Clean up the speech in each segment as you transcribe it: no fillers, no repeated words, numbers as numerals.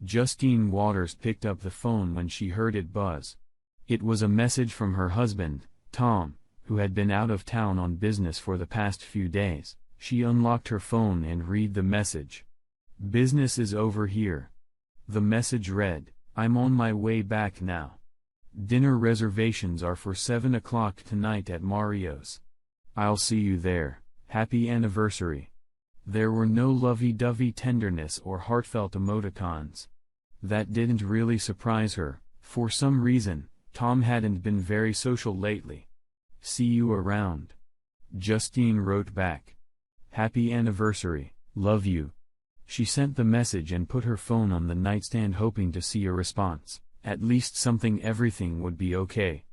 Justine Waters picked up the phone when she heard it buzz. It was a message from her husband, Tom, who had been out of town on business for the past few days. She unlocked her phone and read the message. "Business is over here." The message read, "I'm on my way back now. Dinner reservations are for 7 o'clock tonight at Mario's. I'll see you there. Happy anniversary." There were no lovey-dovey tenderness or heartfelt emoticons. That didn't really surprise her. For some reason, Tom hadn't been very social lately. "See you around." Justine wrote back. "Happy anniversary, love you." She sent the message and put her phone on the nightstand hoping to see a response, at least something everything would be okay.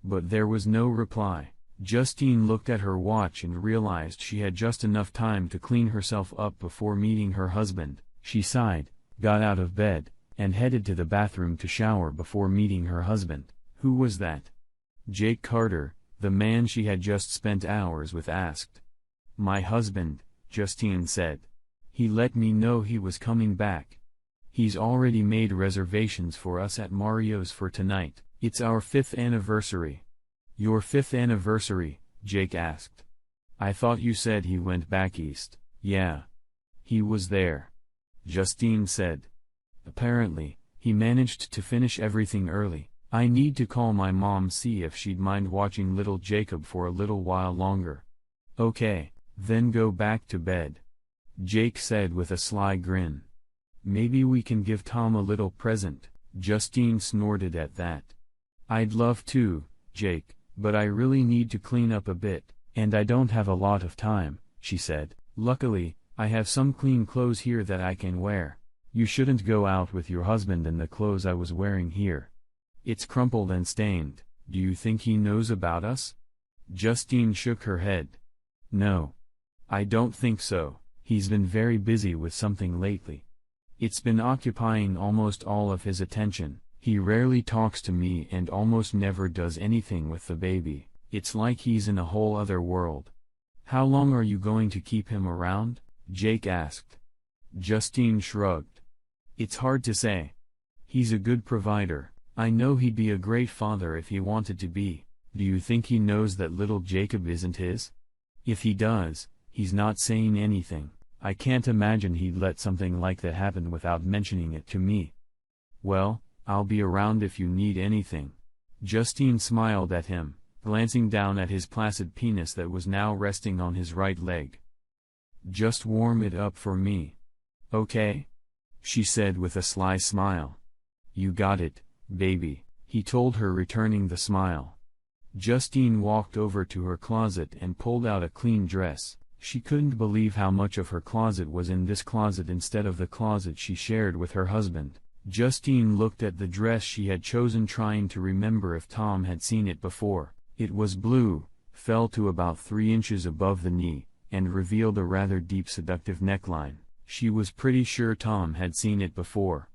But there was no reply. Justine looked at her watch and realized she had just enough time to clean herself up before meeting her husband. She sighed, got out of bed, and headed to the bathroom to shower before meeting her husband. Who was that? Jake Carter, the man she had just spent hours with, asked. "My husband," Justine said. "He let me know he was coming back. He's already made reservations for us at Mario's for tonight. It's our 5th anniversary." "Your 5th anniversary?" Jake asked. "I thought you said he went back east." "Yeah. He was there," Justine said. "Apparently, he managed to finish everything early. I need to call my mom, see if she'd mind watching little Jacob for a little while longer." "Okay, then go back to bed," Jake said with a sly grin. "Maybe we can give Tom a little present." Justine snorted at that. "I'd love to, Jake, but I really need to clean up a bit, and I don't have a lot of time," she said. "Luckily, I have some clean clothes here that I can wear. You shouldn't go out with your husband in the clothes I was wearing here. It's crumpled and stained." "Do you think he knows about us?" Justine shook her head. "No. I don't think so. He's been very busy with something lately. It's been occupying almost all of his attention. He rarely talks to me and almost never does anything with the baby. It's like he's in a whole other world." "How long are you going to keep him around?" Jake asked. Justine shrugged. "It's hard to say. He's a good provider. I know he'd be a great father if he wanted to be." "Do you think he knows that little Jacob isn't his?" "If he does, he's not saying anything. I can't imagine he'd let something like that happen without mentioning it to me." "Well, I'll be around if you need anything." Justine smiled at him, glancing down at his placid penis that was now resting on his right leg. "Just warm it up for me. Okay?" she said with a sly smile. "You got it, baby," he told her, returning the smile. Justine walked over to her closet and pulled out a clean dress. She couldn't believe how much of her closet was in this closet instead of the closet she shared with her husband. Justine looked at the dress she had chosen, trying to remember if Tom had seen it before. It was blue, fell to about 3 inches above the knee, and revealed a rather deep, seductive neckline. She was pretty sure Tom had seen it before.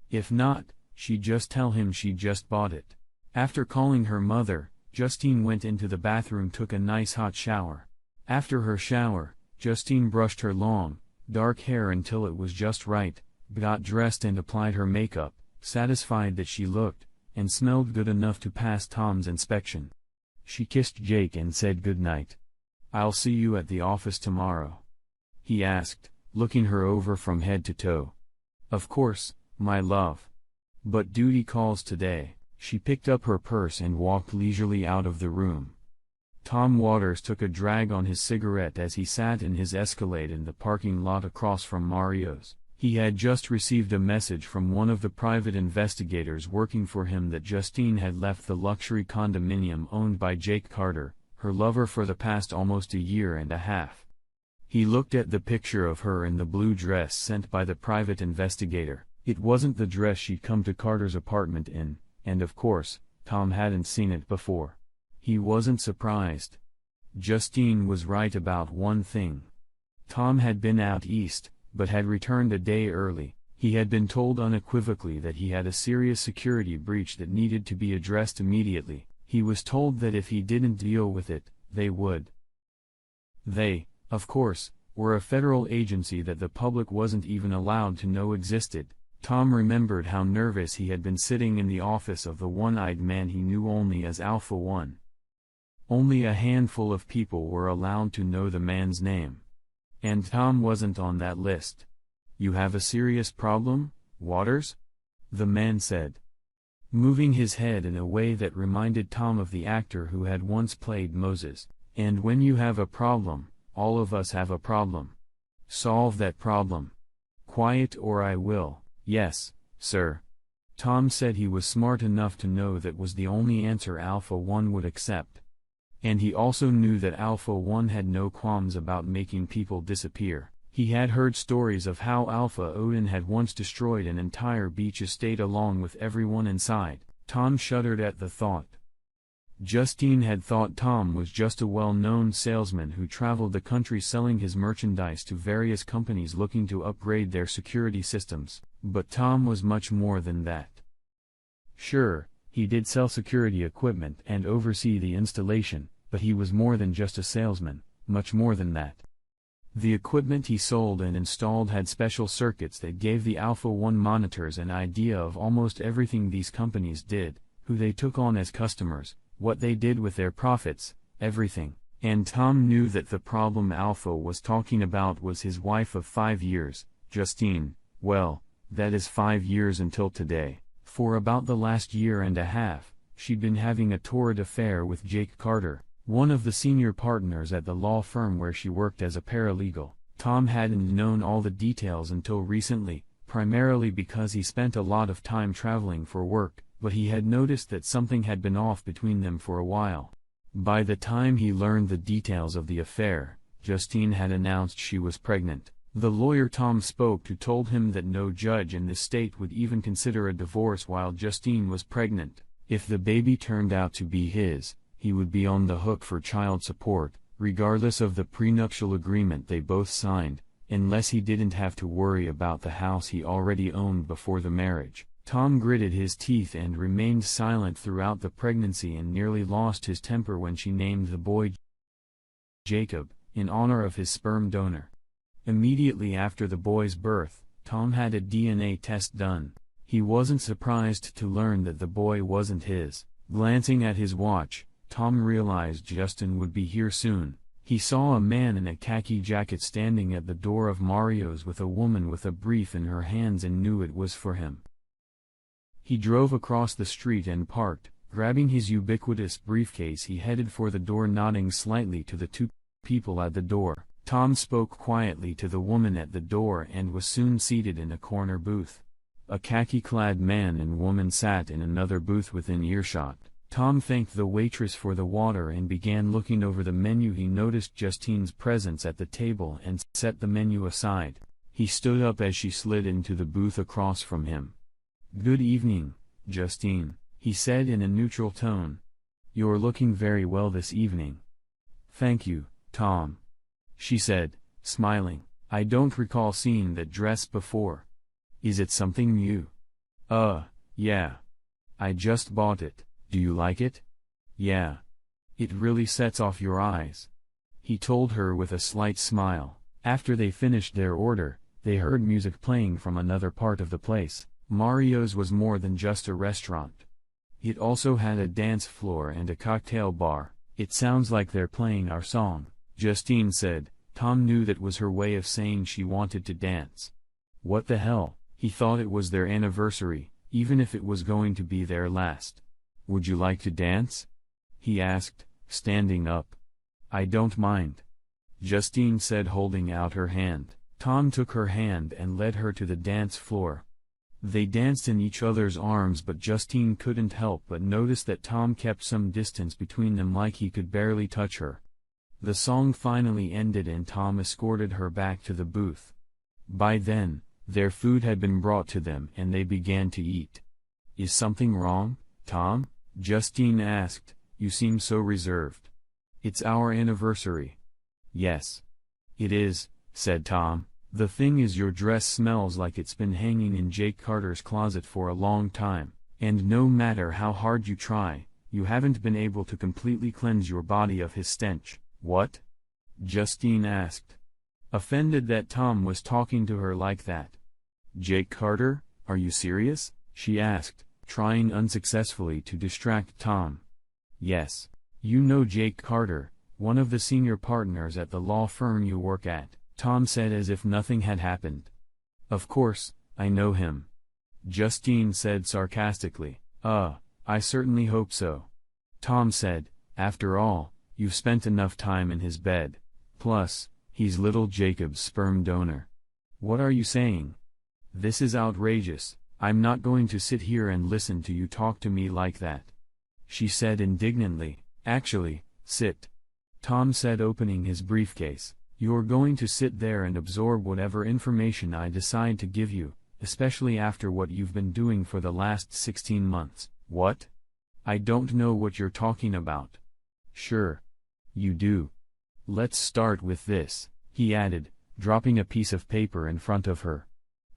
If not, she'd just tell him she just bought it. After calling her mother, Justine went into the bathroom, took a nice hot shower. After her shower, Justine brushed her long, dark hair until it was just right, got dressed and applied her makeup, satisfied that she looked and smelled good enough to pass Tom's inspection. She kissed Jake and said goodnight. "I'll see you at the office tomorrow?" he asked, looking her over from head to toe. "Of course, my love. But duty calls today." She picked up her purse and walked leisurely out of the room. Tom Waters took a drag on his cigarette as he sat in his Escalade in the parking lot across from Mario's. He had just received a message from one of the private investigators working for him that Justine had left the luxury condominium owned by Jake Carter, her lover for the past almost a year and a half. He looked at the picture of her in the blue dress sent by the private investigator. It wasn't the dress she'd come to Carter's apartment in, and of course, Tom hadn't seen it before. He wasn't surprised. Justine was right about one thing. Tom had been out east, but had returned a day early. He had been told unequivocally that he had a serious security breach that needed to be addressed immediately. He was told that if he didn't deal with it, they would. They, of course, were a federal agency that the public wasn't even allowed to know existed. Tom remembered how nervous he had been sitting in the office of the one-eyed man he knew only as Alpha One. Only a handful of people were allowed to know the man's name. And Tom wasn't on that list. "You have a serious problem, Waters?" the man said, moving his head in a way that reminded Tom of the actor who had once played Moses. "And when you have a problem, all of us have a problem. Solve that problem. Quiet or I will." "Yes, sir." Tom said he was smart enough to know that was the only answer Alpha One would accept. And he also knew that Alpha One had no qualms about making people disappear. He had heard stories of how Alpha Odin had once destroyed an entire beach estate along with everyone inside. Tom shuddered at the thought. Justine had thought Tom was just a well-known salesman who traveled the country selling his merchandise to various companies looking to upgrade their security systems, but Tom was much more than that. Sure, he did sell security equipment and oversee the installation, but he was more than just a salesman, much more than that. The equipment he sold and installed had special circuits that gave the Alpha One monitors an idea of almost everything these companies did, who they took on as customers, what they did with their profits, everything. And Tom knew that the problem Alpha was talking about was his wife of 5 years, Justine. Well, that is 5 years until today. For about the last year and a half, she'd been having a torrid affair with Jake Carter, one of the senior partners at the law firm where she worked as a paralegal. Tom hadn't known all the details until recently, primarily because he spent a lot of time traveling for work, but he had noticed that something had been off between them for a while. By the time he learned the details of the affair, Justine had announced she was pregnant. The lawyer Tom spoke to told him that no judge in this state would even consider a divorce while Justine was pregnant. If the baby turned out to be his, he would be on the hook for child support, regardless of the prenuptial agreement they both signed, unless he didn't have to worry about the house he already owned before the marriage. Tom gritted his teeth and remained silent throughout the pregnancy and nearly lost his temper when she named the boy Jacob, in honor of his sperm donor. Immediately after the boy's birth, Tom had a DNA test done. He wasn't surprised to learn that the boy wasn't his. Glancing at his watch, Tom realized Justin would be here soon. He saw a man in a khaki jacket standing at the door of Mario's with a woman with a brief in her hands and knew it was for him. He drove across the street and parked. Grabbing his ubiquitous briefcase, he headed for the door, nodding slightly to the two people at the door. Tom spoke quietly to the woman at the door and was soon seated in a corner booth. A khaki-clad man and woman sat in another booth within earshot. Tom thanked the waitress for the water and began looking over the menu. He noticed Justine's presence at the table and set the menu aside. He stood up as she slid into the booth across from him. "Good evening, Justine," he said in a neutral tone. "You're looking very well this evening." "Thank you, Tom," she said, smiling. "I don't recall seeing that dress before. Is it something new?" Yeah. I just bought it. Do you like it?" "Yeah. It really sets off your eyes," he told her with a slight smile. After they finished their order, they heard music playing from another part of the place. Mario's was more than just a restaurant. It also had a dance floor and a cocktail bar. "It sounds like they're playing our song," Justine said. Tom knew that was her way of saying she wanted to dance. What the hell, he thought it was their anniversary, even if it was going to be their last. "Would you like to dance?" he asked, standing up. "I don't mind," Justine said, holding out her hand. Tom took her hand and led her to the dance floor. They danced in each other's arms, but Justine couldn't help but notice that Tom kept some distance between them, like he could barely touch her. The song finally ended and Tom escorted her back to the booth. By then, their food had been brought to them and they began to eat. "Is something wrong, Tom?" Justine asked. "You seem so reserved." "It's our anniversary." "Yes. It is," said Tom. "The thing is, your dress smells like it's been hanging in Jake Carter's closet for a long time, and no matter how hard you try, you haven't been able to completely cleanse your body of his stench." "What?" Justine asked, offended that Tom was talking to her like that. "Jake Carter?" Are you serious? She asked, trying unsuccessfully to distract Tom. Yes. You know Jake Carter, one of the senior partners at the law firm you work at, Tom said as if nothing had happened. Of course, I know him. Justine said sarcastically. I certainly hope so. Tom said, after all, you've spent enough time in his bed. Plus, he's little Jacob's sperm donor. What are you saying? This is outrageous. I'm not going to sit here and listen to you talk to me like that. She said indignantly. Actually, sit. Tom said, opening his briefcase. You're going to sit there and absorb whatever information I decide to give you, especially after what you've been doing for the last 16 months. What? I don't know what you're talking about. Sure. You do. Let's start with this, he added, dropping a piece of paper in front of her.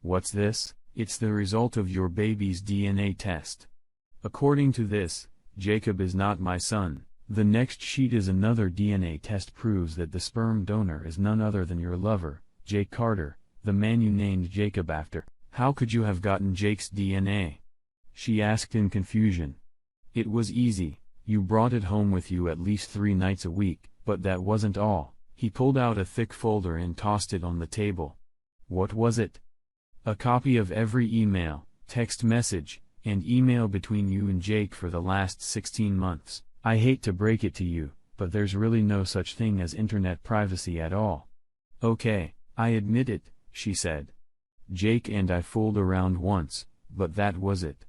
What's this? It's the result of your baby's DNA test. According to this, Jacob is not my son. The next sheet is another DNA test, proves that the sperm donor is none other than your lover, Jake Carter, the man you named Jacob after. How could you have gotten Jake's DNA? She asked in confusion. It was easy. You brought it home with you at least 3 nights a week, but that wasn't all. He pulled out a thick folder and tossed it on the table. What was it? A copy of every email, text message, and email between you and Jake for the last 16 months. I hate to break it to you, but there's really no such thing as internet privacy at all. Okay, I admit it, she said. Jake and I fooled around once, but that was it.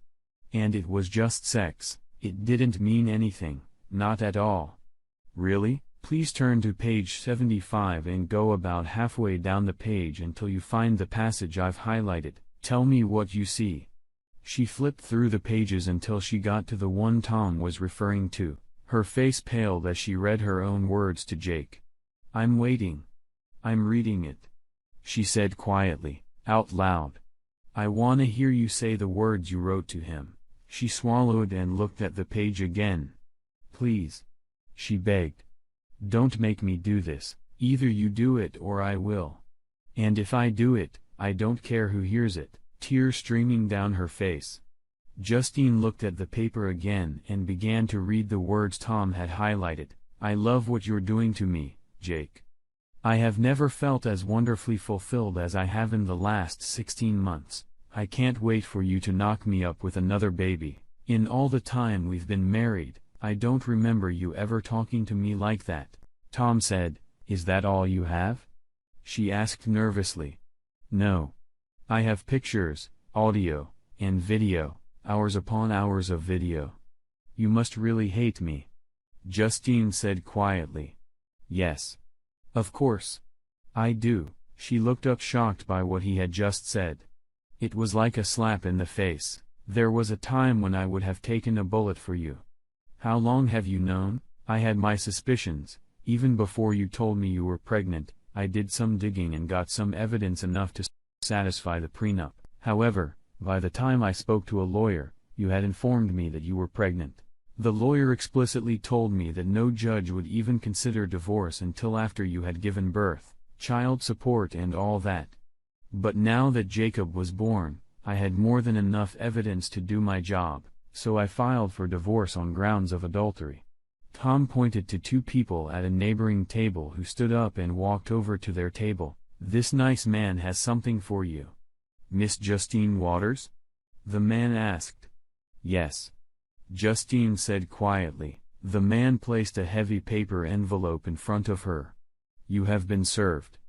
And it was just sex. It didn't mean anything, not at all. Really? Please turn to page 75 and go about halfway down the page until you find the passage I've highlighted. Tell me what you see. She flipped through the pages until she got to the one Tom was referring to. Her face paled as she read her own words to Jake. I'm waiting. I'm reading it. She said quietly, out loud. I wanna hear you say the words you wrote to him. She swallowed and looked at the page again. Please. She begged. Don't make me do this. Either you do it or I will. And if I do it, I don't care who hears it. Tears streaming down her face. Justine looked at the paper again and began to read the words Tom had highlighted. I love what you're doing to me, Jake. I have never felt as wonderfully fulfilled as I have in the last 16 months. I can't wait for you to knock me up with another baby. In all the time we've been married, I don't remember you ever talking to me like that. Tom said, Is that all you have? She asked nervously. No. I have pictures, audio, and video, hours upon hours of video. You must really hate me. Justine said quietly. Yes. Of course. I do. She looked up shocked by what he had just said. It was like a slap in the face. There was a time when I would have taken a bullet for you. How long have you known? I had my suspicions. Even before you told me you were pregnant, I did some digging and got some evidence enough to satisfy the prenup. However, by the time I spoke to a lawyer, you had informed me that you were pregnant. The lawyer explicitly told me that no judge would even consider divorce until after you had given birth, child support and all that. But now that Jacob was born, I had more than enough evidence to do my job, so I filed for divorce on grounds of adultery. Tom pointed to 2 people at a neighboring table who stood up and walked over to their table. This nice man has something for you. Miss Justine Waters? The man asked. Yes. Justine said quietly. The man placed a heavy paper envelope in front of her. You have been served.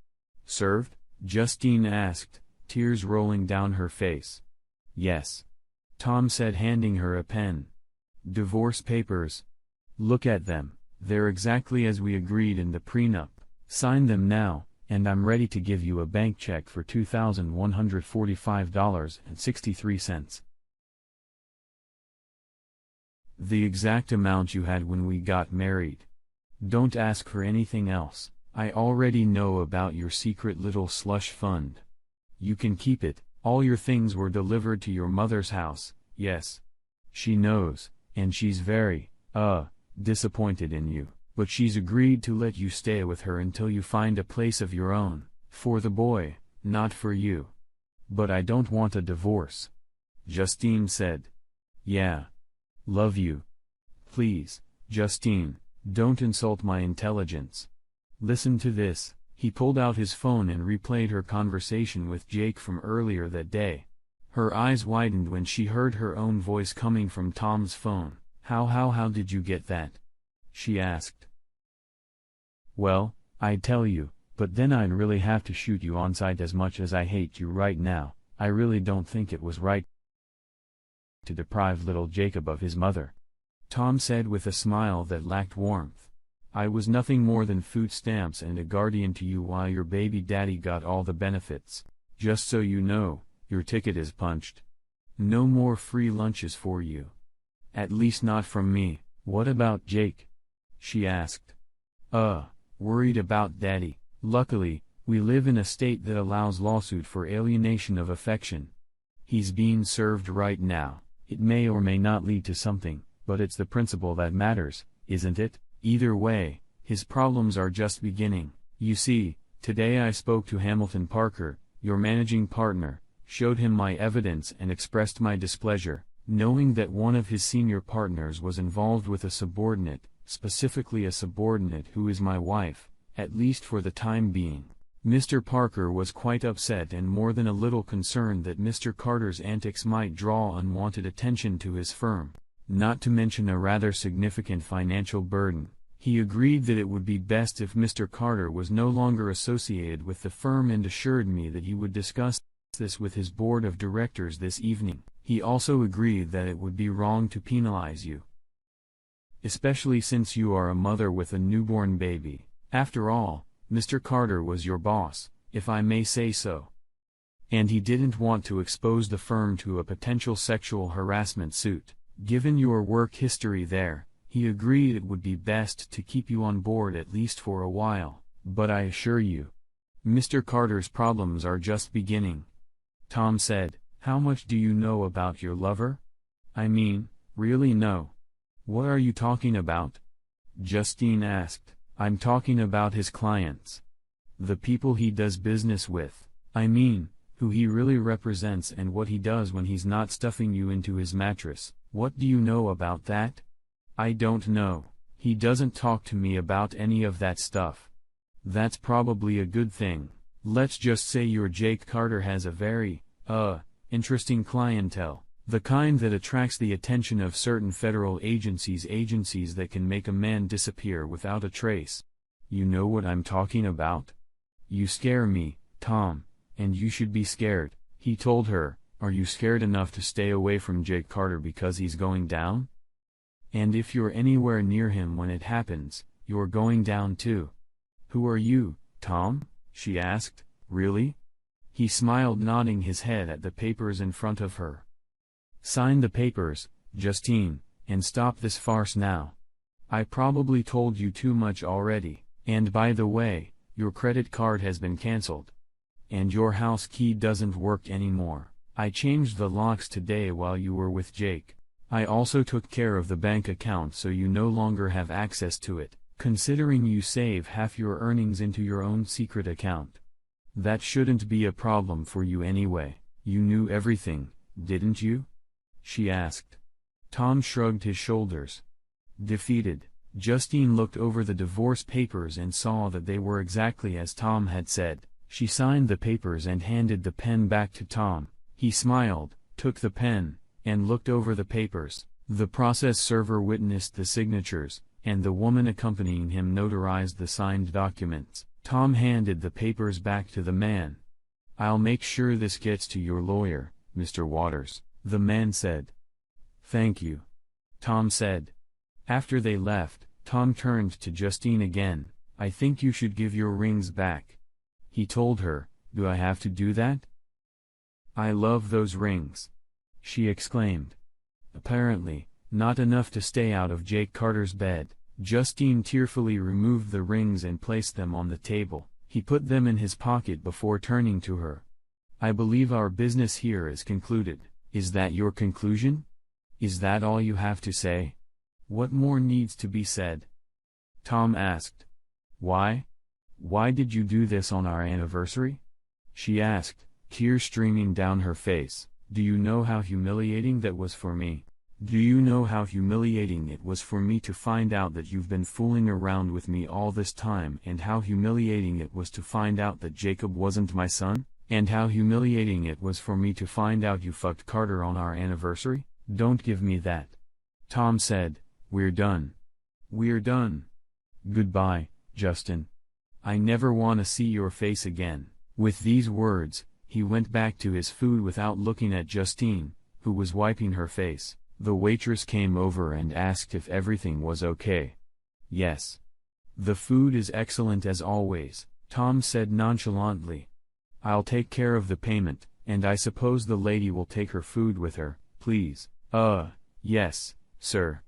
Served? Justine asked, tears rolling down her face. Yes. Tom said, handing her a pen. Divorce papers. Look at them. They're exactly as we agreed in the prenup. Sign them now, and I'm ready to give you a bank check for $2,145.63. The exact amount you had when we got married. Don't ask for anything else. I already know about your secret little slush fund. You can keep it. All your things were delivered to your mother's house, yes. She knows, and she's very, disappointed in you, but she's agreed to let you stay with her until you find a place of your own, for the boy, not for you. But I don't want a divorce. Justine said. Yeah. Love you. Please, Justine, don't insult my intelligence. Listen to this. He pulled out his phone and replayed her conversation with Jake from earlier that day. Her eyes widened when she heard her own voice coming from Tom's phone. How did you get that? She asked. Well, I'd tell you, but then I'd really have to shoot you on sight. As much as I hate you right now, I really don't think it was right to deprive little Jacob of his mother. Tom said with a smile that lacked warmth. I was nothing more than food stamps and a guardian to you while your baby daddy got all the benefits. Just so you know, your ticket is punched. No more free lunches for you. At least not from me. What about Jake? She asked. Worried about daddy. Luckily, we live in a state that allows lawsuit for alienation of affection. He's being served right now. It may or may not lead to something, but it's the principle that matters, isn't it? Either way, his problems are just beginning. You see, today I spoke to Hamilton Parker, your managing partner, showed him my evidence and expressed my displeasure, knowing that one of his senior partners was involved with a subordinate, specifically a subordinate who is my wife, at least for the time being. Mr. Parker was quite upset and more than a little concerned that Mr. Carter's antics might draw unwanted attention to his firm, not to mention a rather significant financial burden. He agreed that it would be best if Mr. Carter was no longer associated with the firm and assured me that he would discuss this with his board of directors this evening. He also agreed that it would be wrong to penalize you, especially since you are a mother with a newborn baby. After all, Mr. Carter was your boss, if I may say so. And he didn't want to expose the firm to a potential sexual harassment suit. Given your work history there, he agreed it would be best to keep you on board at least for a while. But I assure you, Mr. Carter's problems are just beginning. Tom said. How much do you know about your lover? I mean, really know. What are you talking about? Justine asked. I'm talking about his clients. The people he does business with. I mean, who he really represents and what he does when he's not stuffing you into his mattress. What do you know about that? I don't know. He doesn't talk to me about any of that stuff. That's probably a good thing. Let's just say your Jake Carter has a very, interesting clientele. The kind that attracts the attention of certain federal agencies that can make a man disappear without a trace. You know what I'm talking about? You scare me, Tom, and you should be scared. He told her. Are you scared enough to stay away from Jake Carter because he's going down? And if you're anywhere near him when it happens, you're going down too. Who are you, Tom? She asked. Really? He smiled, nodding his head at the papers in front of her. Sign the papers, Justine, and stop this farce now. I probably told you too much already. And by the way, your credit card has been canceled. And your house key doesn't work anymore. I changed the locks today while you were with Jake. I also took care of the bank account so you no longer have access to it, considering you save half your earnings into your own secret account. That shouldn't be a problem for you anyway. You knew everything, didn't you? She asked. Tom shrugged his shoulders. Defeated, Justine looked over the divorce papers and saw that they were exactly as Tom had said. She signed the papers and handed the pen back to Tom. He smiled, took the pen, and looked over the papers. The process server witnessed the signatures, and the woman accompanying him notarized the signed documents. Tom handed the papers back to the man. I'll make sure this gets to your lawyer, Mr. Waters, the man said. Thank you, Tom said. After they left, Tom turned to Justine again. I think you should give your rings back. He told her. Do I have to do that? I love those rings, she exclaimed. Apparently, not enough to stay out of Jake Carter's bed. Justine tearfully removed the rings and placed them on the table. He put them in his pocket before turning to her. I believe our business here is concluded. Is that your conclusion? Is that all you have to say? What more needs to be said? Tom asked. Why? Why did you do this on our anniversary? She asked, tears streaming down her face. Do you know how humiliating that was for me? Do you know how humiliating it was for me to find out that you've been fooling around with me all this time, and how humiliating it was to find out that Jacob wasn't my son? And how humiliating it was for me to find out you fucked Carter on our anniversary? Don't give me that. Tom said, "We're done. We're done. Goodbye, Justin. I never want to see your face again." With these words, he went back to his food without looking at Justine, who was wiping her face. The waitress came over and asked if everything was okay. "Yes. The food is excellent as always," Tom said nonchalantly. "I'll take care of the payment, and I suppose the lady will take her food with her, please." Yes, sir,"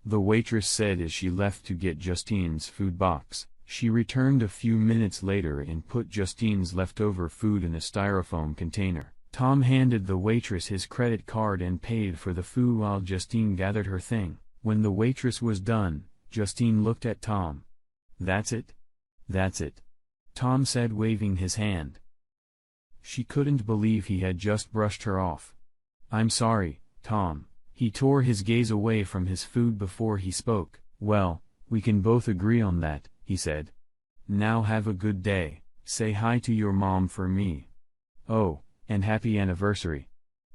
the waitress said as she left to get Justine's food box. She returned a few minutes later and put Justine's leftover food in a styrofoam container. Tom handed the waitress his credit card and paid for the food while Justine gathered her thing. When the waitress was done, Justine looked at Tom. "That's it? That's it," Tom said, waving his hand. She couldn't believe he had just brushed her off. "I'm sorry, Tom." He tore his gaze away from his food before he spoke. "Well, we can both agree on that," he said. "Now have a good day. Say hi to your mom for me. Oh, and happy anniversary,"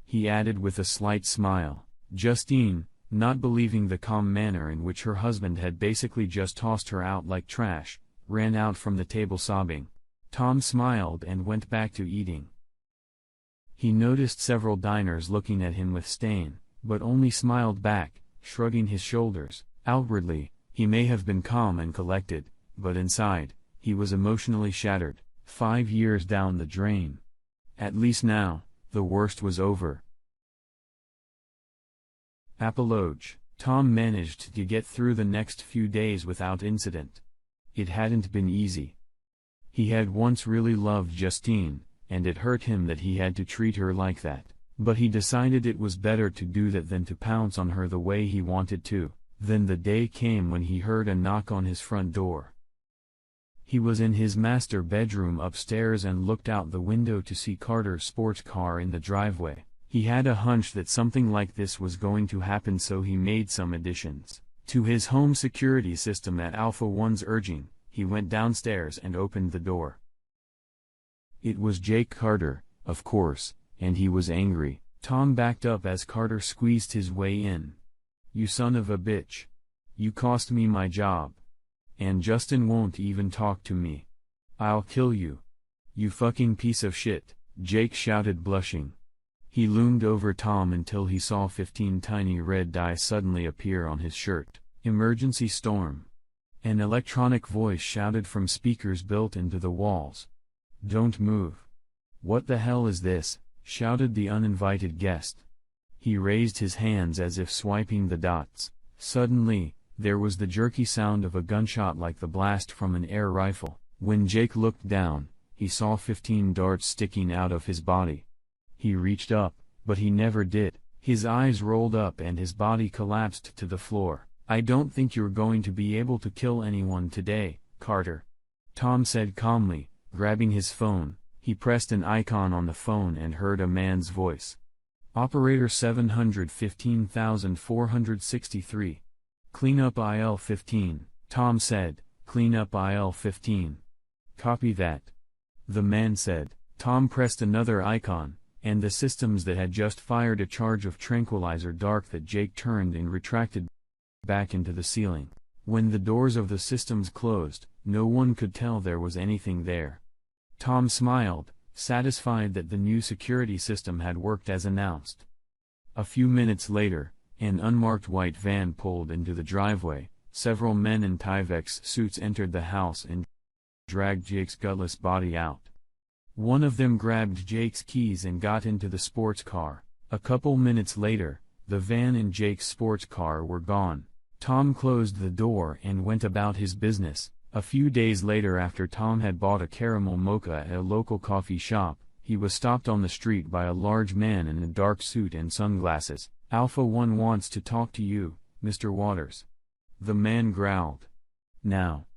he added with a slight smile. Justine, not believing the calm manner in which her husband had basically just tossed her out like trash, ran out from the table sobbing. Tom smiled and went back to eating. He noticed several diners looking at him with disdain, but only smiled back, shrugging his shoulders. Outwardly, he may have been calm and collected, but inside, he was emotionally shattered. 5 years down the drain. At least now, the worst was over. Epilogue. Tom managed to get through the next few days without incident. It hadn't been easy. He had once really loved Justine, and it hurt him that he had to treat her like that. But he decided it was better to do that than to pounce on her the way he wanted to. Then the day came when he heard a knock on his front door. He was in his master bedroom upstairs and looked out the window to see Carter's sports car in the driveway. He had a hunch that something like this was going to happen, so he made some additions to his home security system at Alpha 1's urging. He went downstairs and opened the door. It was Jake Carter, of course, and he was angry. Tom backed up as Carter squeezed his way in. "You son of a bitch. You cost me my job. And Justin won't even talk to me. I'll kill you. You fucking piece of shit," Jake shouted, blushing. He loomed over Tom until he saw 15 tiny red dots suddenly appear on his shirt. "Emergency storm." An electronic voice shouted from speakers built into the walls. "Don't move." "What the hell is this?" shouted the uninvited guest. He raised his hands as if swiping the dots. Suddenly, there was the jerky sound of a gunshot like the blast from an air rifle. When Jake looked down, he saw 15 darts sticking out of his body. He reached up, but he never did. His eyes rolled up and his body collapsed to the floor. "I don't think you're going to be able to kill anyone today, Carter," Tom said calmly, grabbing his phone. He pressed an icon on the phone and heard a man's voice. "Operator 715,463. Clean up IL 15, Tom said. "Clean up IL 15. Copy that," the man said. Tom pressed another icon, and the systems that had just fired a charge of tranquilizer dart that Jake turned and retracted back into the ceiling. When the doors of the systems closed, no one could tell there was anything there. Tom smiled, satisfied that the new security system had worked as announced. A few minutes later, an unmarked white van pulled into the driveway. Several men in Tyvek's suits entered the house and dragged Jake's gutless body out. One of them grabbed Jake's keys and got into the sports car. A couple minutes later, the van and Jake's sports car were gone. Tom closed the door and went about his business. A few days later, after Tom had bought a caramel mocha at a local coffee shop, he was stopped on the street by a large man in a dark suit and sunglasses. "Alpha 1 wants to talk to you, Mr. Waters," the man growled. "Now."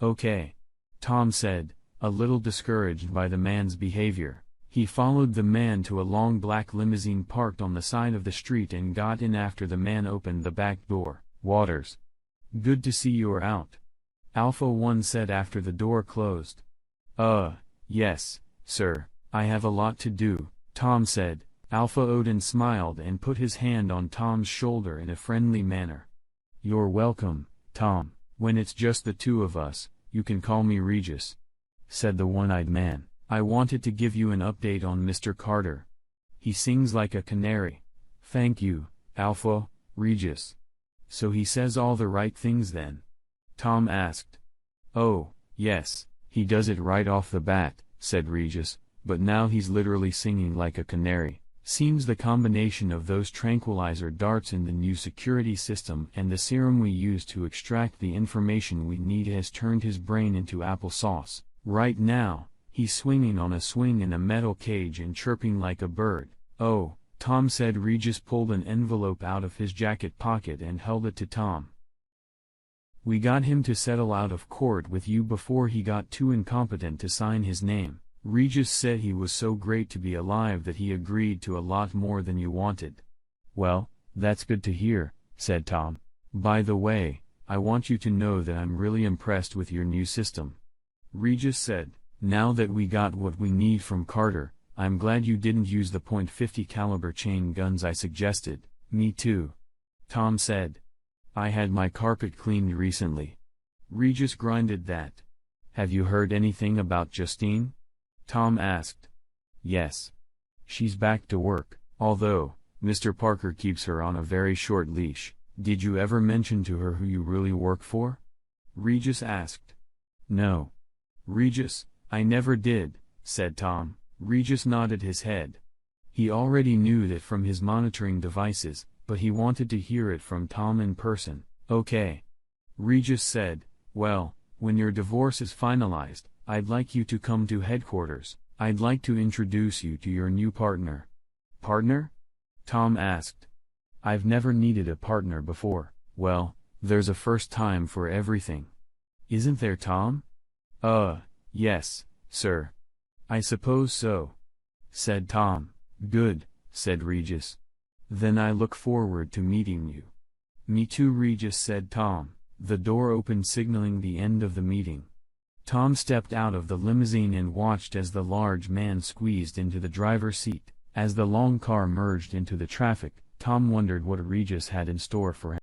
"Okay," Tom said, a little discouraged by the man's behavior. He followed the man to a long black limousine parked on the side of the street and got in after the man opened the back door. "Waters. Good to see you're out," Alpha 1 said after the door closed. Yes, sir, I have a lot to do," Tom said. Alpha Odin smiled and put his hand on Tom's shoulder in a friendly manner. "You're welcome, Tom. When it's just the two of us, you can call me Regis," said the one-eyed man. "I wanted to give you an update on Mr. Carter. He sings like a canary." "Thank you, Alpha, Regis. So he says all the right things then?" Tom asked. "Oh, yes, he does it right off the bat," said Regis, "but now he's literally singing like a canary. Seems the combination of those tranquilizer darts in the new security system and the serum we use to extract the information we need has turned his brain into applesauce. Right now, he's swinging on a swing in a metal cage and chirping like a bird." "Oh," Tom said. Regis pulled an envelope out of his jacket pocket and held it to Tom. "We got him to settle out of court with you before he got too incompetent to sign his name. Regis said he was so great to be alive that he agreed to a lot more than you wanted." "Well, that's good to hear," said Tom. "By the way, I want you to know that I'm really impressed with your new system," Regis said. "Now that we got what we need from Carter, I'm glad you didn't use the .50 caliber chain guns I suggested." "Me too," Tom said. "I had my carpet cleaned recently." Regis grinded that. "Have you heard anything about Justine?" Tom asked. "Yes. She's back to work, although Mr. Parker keeps her on a very short leash." "Did you ever mention to her who you really work for?" Regis asked. "No. Regis, I never did," said Tom. Regis nodded his head. He already knew that from his monitoring devices, but he wanted to hear it from Tom in person. "Okay," Regis said. "Well, when your divorce is finalized, I'd like you to come to headquarters. I'd like to introduce you to your new partner." "Partner?" Tom asked. "I've never needed a partner before." "Well, there's a first time for everything. Isn't there, Tom?" Yes, sir. I suppose so," said Tom. "Good," said Regis. "Then I look forward to meeting you." "Me too," Regis said. Tom. The door opened, signaling the end of the meeting. Tom stepped out of the limousine and watched as the large man squeezed into the driver's seat. As the long car merged into the traffic, Tom wondered what Regis had in store for him.